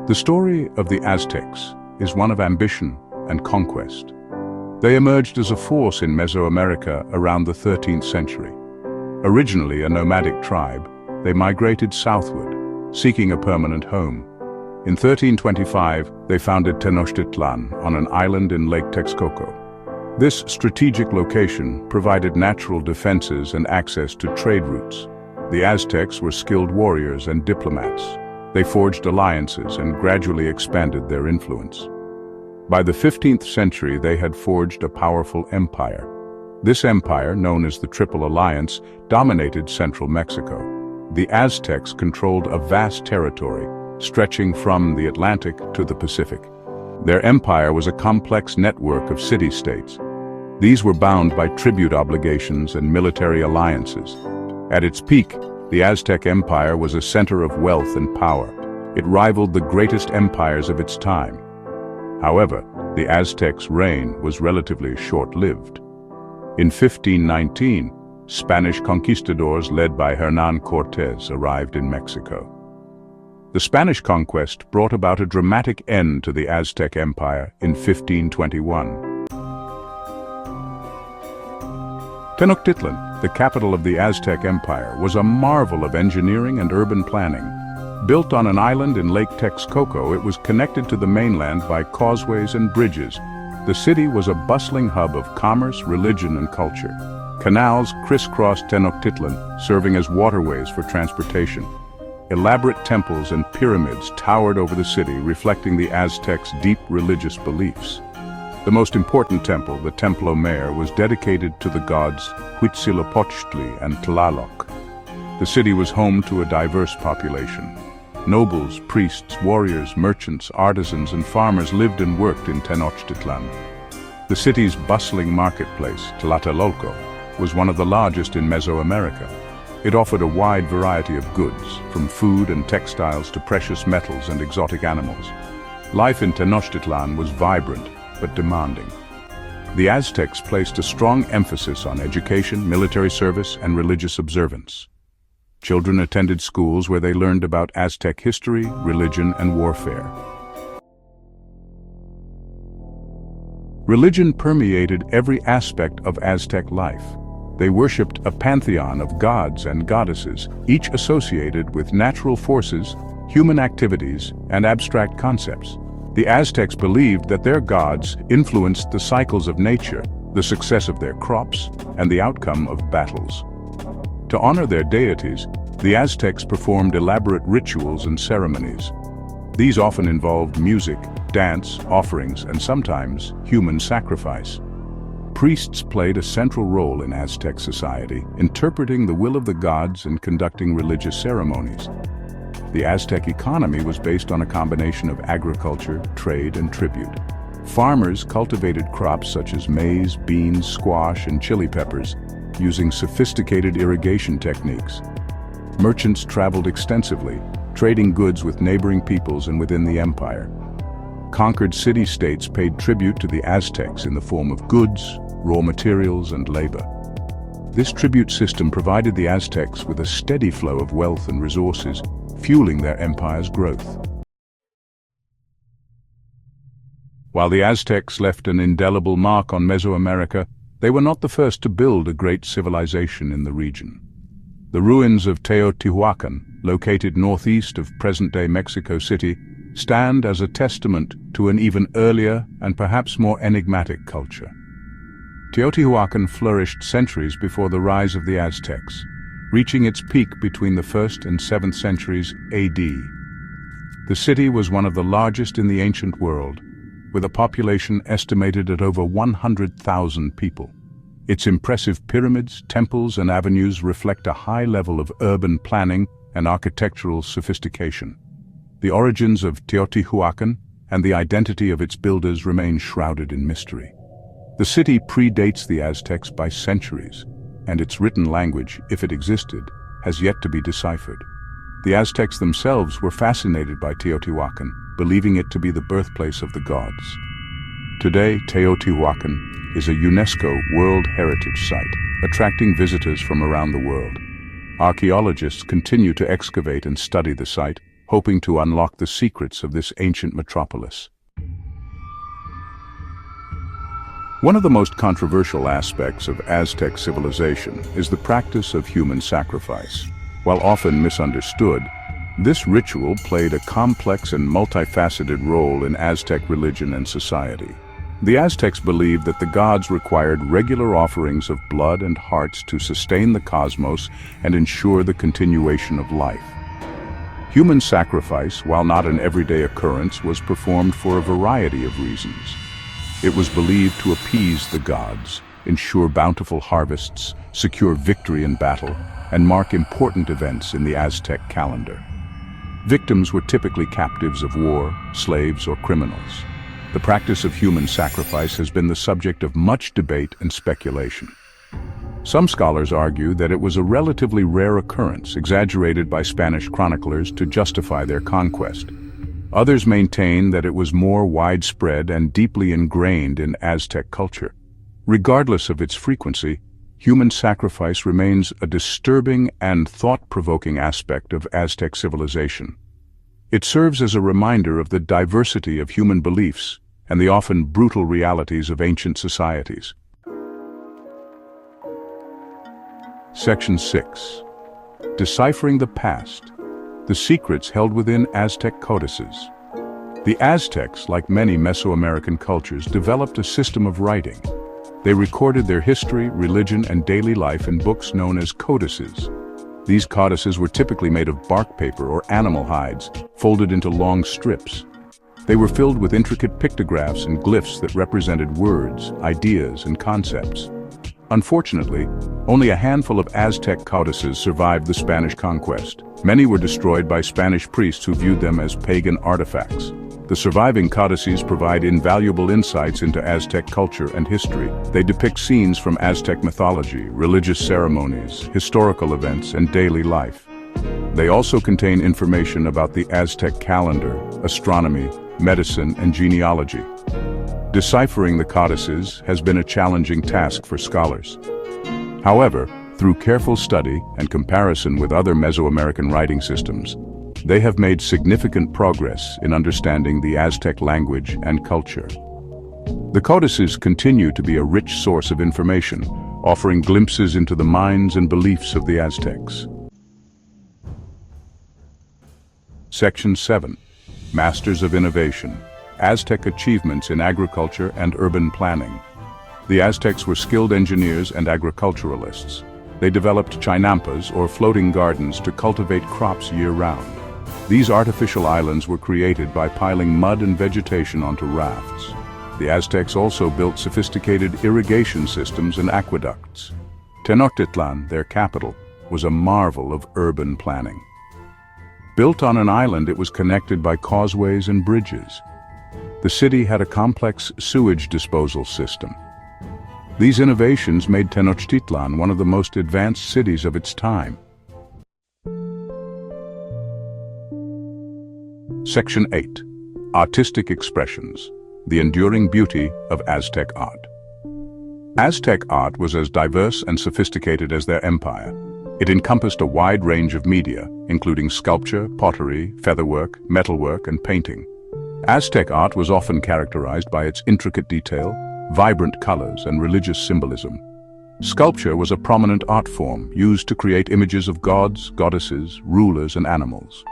The story of the Aztecs is one of ambition and conquest. They emerged as a force in Mesoamerica around the 13th century. Originally a nomadic tribe, they migrated southward, seeking a permanent home. In 1325, they founded Tenochtitlan on an island in Lake Texcoco. This strategic location provided natural defenses and access to trade routes. The Aztecs were skilled warriors and diplomats. They forged alliances and gradually expanded their influence. By the 15th century, they had forged a powerful empire. This empire, known as the Triple Alliance, dominated central Mexico. The Aztecs controlled a vast territory, stretching from the Atlantic to the Pacific. Their empire was a complex network of city-states. These were bound by tribute obligations and military alliances. At its peak, the Aztec Empire was a center of wealth and power. It rivaled the greatest empires of its time. However, the Aztecs' reign was relatively short-lived. In 1519, Spanish conquistadors led by Hernán Cortés arrived in Mexico. The Spanish conquest brought about a dramatic end to the Aztec Empire in 1521. Tenochtitlan, the capital of the Aztec Empire, was a marvel of engineering and urban planning. Built on an island in Lake Texcoco, it was connected to the mainland by causeways and bridges. The city was a bustling hub of commerce, religion, and culture. Canals crisscrossed Tenochtitlan, serving as waterways for transportation. Elaborate temples and pyramids towered over the city, reflecting the Aztecs' deep religious beliefs. The most important temple, the Templo Mayor, was dedicated to the gods Huitzilopochtli and Tlaloc. The city was home to a diverse population. Nobles, priests, warriors, merchants, artisans, and farmers lived and worked in Tenochtitlan. The city's bustling marketplace, Tlatelolco, was one of the largest in Mesoamerica. It offered a wide variety of goods, from food and textiles to precious metals and exotic animals. Life in Tenochtitlan was vibrant but demanding. The Aztecs placed a strong emphasis on education, military service, and religious observance. Children attended schools where they learned about Aztec history, religion, and warfare. Religion permeated every aspect of Aztec life. They worshipped a pantheon of gods and goddesses, each associated with natural forces, human activities, and abstract concepts. The Aztecs believed that their gods influenced the cycles of nature, the success of their crops, and the outcome of battles. To honor their deities, the Aztecs performed elaborate rituals and ceremonies. These often involved music, dance, offerings, and sometimes human sacrifice. Priests played a central role in Aztec society, interpreting the will of the gods and conducting religious ceremonies. The Aztec economy was based on a combination of agriculture, trade, and tribute. Farmers cultivated crops such as maize, beans, squash, and chili peppers, using sophisticated irrigation techniques. Merchants traveled extensively, trading goods with neighboring peoples and within the empire. Conquered city-states paid tribute to the Aztecs in the form of goods, raw materials, and labor. This tribute system provided the Aztecs with a steady flow of wealth and resources, fueling their empire's growth. While the Aztecs left an indelible mark on Mesoamerica, they were not the first to build a great civilization in the region. The ruins of Teotihuacan, located northeast of present-day Mexico City, stand as a testament to an even earlier and perhaps more enigmatic culture. Teotihuacan flourished centuries before the rise of the Aztecs, reaching its peak between the 1st and 7th centuries AD. The city was one of the largest in the ancient world, with a population estimated at over 100,000 people. Its impressive pyramids, temples, and avenues reflect a high level of urban planning and architectural sophistication. The origins of Teotihuacan and the identity of its builders remain shrouded in mystery. The city predates the Aztecs by centuries, and its written language, if it existed, has yet to be deciphered. The Aztecs themselves were fascinated by Teotihuacan, believing it to be the birthplace of the gods. Today, Teotihuacan is a UNESCO World Heritage Site, attracting visitors from around the world. Archaeologists continue to excavate and study the site, hoping to unlock the secrets of this ancient metropolis. One of the most controversial aspects of Aztec civilization is the practice of human sacrifice. While often misunderstood, this ritual played a complex and multifaceted role in Aztec religion and society. The Aztecs believed that the gods required regular offerings of blood and hearts to sustain the cosmos and ensure the continuation of life. Human sacrifice, while not an everyday occurrence, was performed for a variety of reasons. It was believed to appease the gods, ensure bountiful harvests, secure victory in battle, and mark important events in the Aztec calendar. Victims were typically captives of war, slaves, or criminals. The practice of human sacrifice has been the subject of much debate and speculation. Some scholars argue that it was a relatively rare occurrence, exaggerated by Spanish chroniclers to justify their conquest. Others maintain that it was more widespread and deeply ingrained in Aztec culture. Regardless of its frequency, human sacrifice remains a disturbing and thought-provoking aspect of Aztec civilization. It serves as a reminder of the diversity of human beliefs and the often brutal realities of ancient societies. Section 6. Deciphering the Past. The secrets held within Aztec codices. The Aztecs, like many Mesoamerican cultures, developed a system of writing. They recorded their history, religion, and daily life in books known as codices. These codices were typically made of bark paper or animal hides, folded into long strips. They were filled with intricate pictographs and glyphs that represented words, ideas, and concepts. Unfortunately, only a handful of Aztec codices survived the Spanish conquest. Many were destroyed by Spanish priests who viewed them as pagan artifacts. The surviving codices provide invaluable insights into Aztec culture and history. They depict scenes from Aztec mythology, religious ceremonies, historical events, and daily life. They also contain information about the Aztec calendar, astronomy, medicine, and genealogy. Deciphering the codices has been a challenging task for scholars. However, through careful study and comparison with other Mesoamerican writing systems, they have made significant progress in understanding the Aztec language and culture. The codices continue to be a rich source of information, offering glimpses into the minds and beliefs of the Aztecs. Section 7. Masters of Innovation. Aztec achievements in agriculture and urban planning. The Aztecs were skilled engineers and agriculturalists. They developed chinampas, or floating gardens, to cultivate crops year-round. These artificial islands were created by piling mud and vegetation onto rafts. The Aztecs also built sophisticated irrigation systems and aqueducts. Tenochtitlan, their capital, was a marvel of urban planning. Built on an island, it was connected by causeways and bridges. The city had a complex sewage disposal system. These innovations made Tenochtitlan one of the most advanced cities of its time. Section 8. Artistic Expressions. The enduring beauty of Aztec art. Aztec art was as diverse and sophisticated as their empire. It encompassed a wide range of media, including sculpture, pottery, featherwork, metalwork, and painting. Aztec art was often characterized by its intricate detail, vibrant colors, and religious symbolism. Sculpture was a prominent art form used to create images of gods, goddesses, rulers, and animals.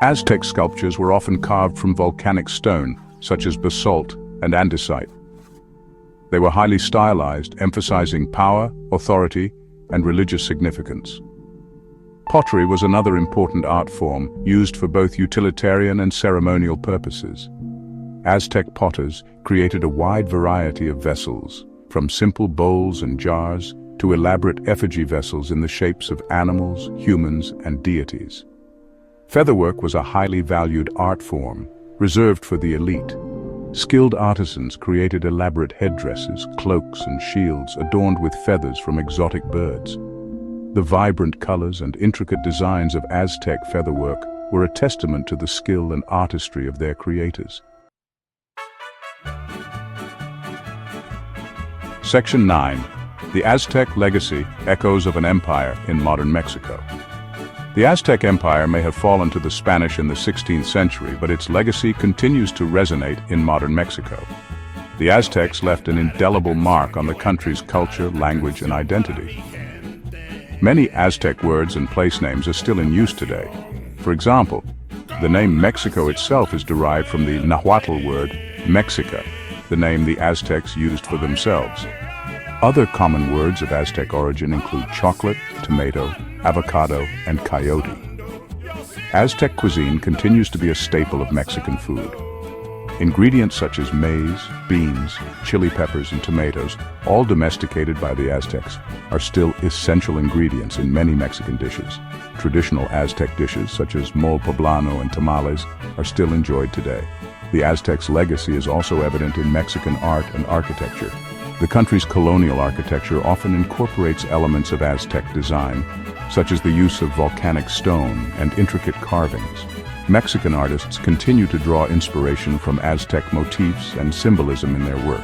Aztec sculptures were often carved from volcanic stone, such as basalt and andesite. They were highly stylized, emphasizing power, authority, and religious significance. Pottery was another important art form, used for both utilitarian and ceremonial purposes. Aztec potters created a wide variety of vessels, from simple bowls and jars to elaborate effigy vessels in the shapes of animals, humans, and deities. Featherwork was a highly valued art form, reserved for the elite. Skilled artisans created elaborate headdresses, cloaks, and shields adorned with feathers from exotic birds. The vibrant colors and intricate designs of Aztec featherwork were a testament to the skill and artistry of their creators. Section 9. The Aztec Legacy, Echoes of an Empire in Modern Mexico. The Aztec Empire may have fallen to the Spanish in the 16th century, but its legacy continues to resonate in modern Mexico. The Aztecs left an indelible mark on the country's culture, language, and identity. Many Aztec words and place names are still in use today. For example, the name Mexico itself is derived from the Nahuatl word Mexica, the name the Aztecs used for themselves. Other common words of Aztec origin include chocolate, tomato, avocado, and coyote. Aztec cuisine continues to be a staple of Mexican food. Ingredients such as maize, beans, chili peppers, and tomatoes, all domesticated by the Aztecs, are still essential ingredients in many Mexican dishes. Traditional Aztec dishes such as mole poblano and tamales are still enjoyed today. The Aztecs' legacy is also evident in Mexican art and architecture. The country's colonial architecture often incorporates elements of Aztec design, such as the use of volcanic stone and intricate carvings. Mexican artists continue to draw inspiration from Aztec motifs and symbolism in their work.